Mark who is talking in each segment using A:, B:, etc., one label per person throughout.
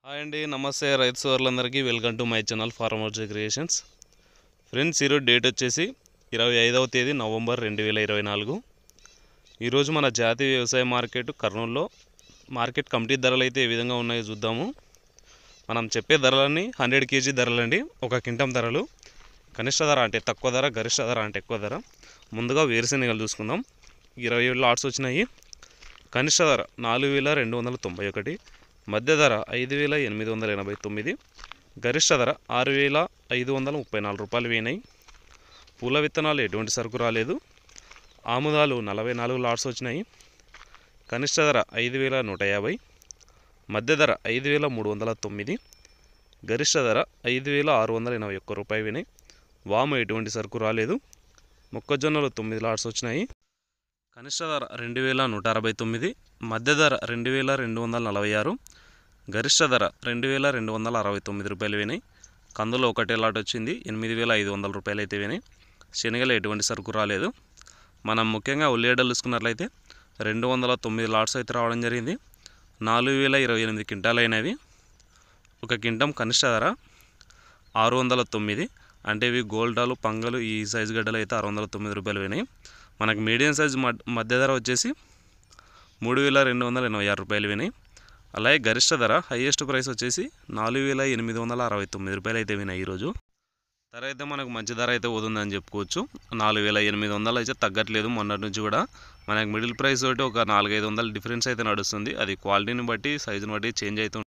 A: Hi అండి, నమస్తే రైతు సోదరులందరికీ. Welcome to my channel farmers creations. Friends, ఈరోజు డేట్ వచ్చేసి 25వ తేదీ నవంబర్ 2024. ఈరోజు మన జాతీయ వ్యవసాయ మార్కెట్ కర్నూలులో మార్కెట్ కమిటీ ధరలు అయితే ఏ విధంగా ఉన్నాయో చూద్దాము. మనం చెప్పే ధరలన్నీ 100 kg ధరలండి. ఒక క్వింటం ధరలు. కనిష్ట ధర అంటే తక్కువ ధర, గరిష్ట ధర అంటే ఎక్కువ ధర. ముందుగా వేరుశెనగలు చూసుకుందాం. 27 లాట్స్ వచ్చినాయి. కనిష్ట ధర 4291, మధ్య ధర 5889, గరిష్ట ధర 6534 రూపాయలు పోయినాయి. పూల విత్తనాలు ఎటువంటి సరుకు రాలేదు. ఆముదాలు 44 లాట్స్ వచ్చినాయి. కనిష్ట ధర 5150, మధ్య ధర 5309, గరిష్ట ధర 5681 రూపాయలు పోయినాయి. వాము ఎటువంటి సరుకు రాలేదు. మొక్కజొన్నలు 9 లాట్స్ వచ్చినాయి. కనిష్ట ధర 2169, మధ్య ధర 2246, గరిష్ట ధర 2269 రూపాయలు పోయినాయి. కందులో ఒకటే లాట్ వచ్చింది, 8500 రూపాయలు అయితే పోయినాయి. శనగలు ఎటువంటి సరుకు రాలేదు. మనం ముఖ్యంగా ఉల్లిగడ్డలు చూసుకున్నట్లయితే 209 లాట్స్ అయితే రావడం జరిగింది. 4028 క్వింటాలు అయినవి. ఒక క్వింటం కనిష్ట ధర 609, అంటే ఇవి గోల్డాలు పంగలు ఈ సైజు గడ్డలు అయితే 609 రూపాయలు పోయినాయి. మనకు మీడియం సైజు మధ్య ధర వచ్చేసి 3286 రూపాయలు పోయినాయి. అలాగే గరిష్ట ధర హైయెస్ట్ ప్రైస్ వచ్చేసి 4869 రూపాయలు అయితే పోయినాయి. ఈరోజు ధర అయితే మనకు మంచి ధర అయితే పోతుందని చెప్పుకోవచ్చు. 4800 అయితే తగ్గట్లేదు. మొన్నటి నుంచి కూడా మనకు మిడిల్ ప్రైస్ తోటి ఒక 400-500 డిఫరెన్స్ అయితే నడుస్తుంది. అది క్వాలిటీని బట్టి సైజుని బట్టి చేంజ్ అవుతుంది.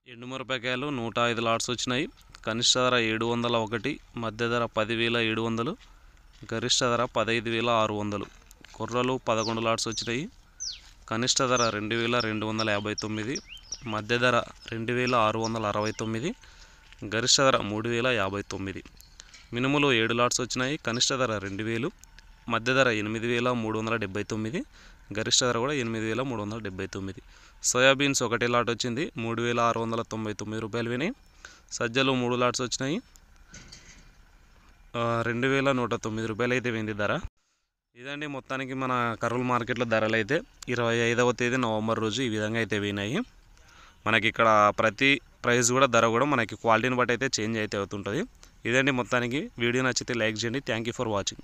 A: ఎండుమిరపకాయలు 105 లాట్స్ వచ్చినాయి. కనిష్ట ధర 701, మధ్య ధర 10700, గరిష్ట ధర 15600. కొర్రలు 11 లాట్స్ వచ్చినాయి. కనిష్ట ధర 2259, మధ్య ధర 2669, గరిష్ట ధర 3059. మినుములు 7 లాట్స్ వచ్చినాయి. కనిష్ట ధర 2000, మధ్య ధర 8379, గరిష్ట ధర కూడా 8379. సోయాబీన్స్ ఒకటే లాట్ వచ్చింది, 3699 రూపాయలు పోయినాయి. సజ్జలు 3 లాట్స్ వచ్చినాయి. 2109 రూపాయలు అయితే పోయింది ధర. ఇదండి మొత్తానికి మన కర్నూలు మార్కెట్లో ధరలు అయితే 25వ తేదీ నవంబర్ రోజు ఈ విధంగా అయితే పోయినాయి. మనకి ఇక్కడ ప్రతి ప్రైస్ కూడా ధర కూడా మనకి క్వాలిటీని బట్టి అయితే చేంజ్ అయితే అవుతుంటుంది. ఇదండి మొత్తానికి. వీడియో నచ్చితే లైక్ చేయండి. Thank you for watching.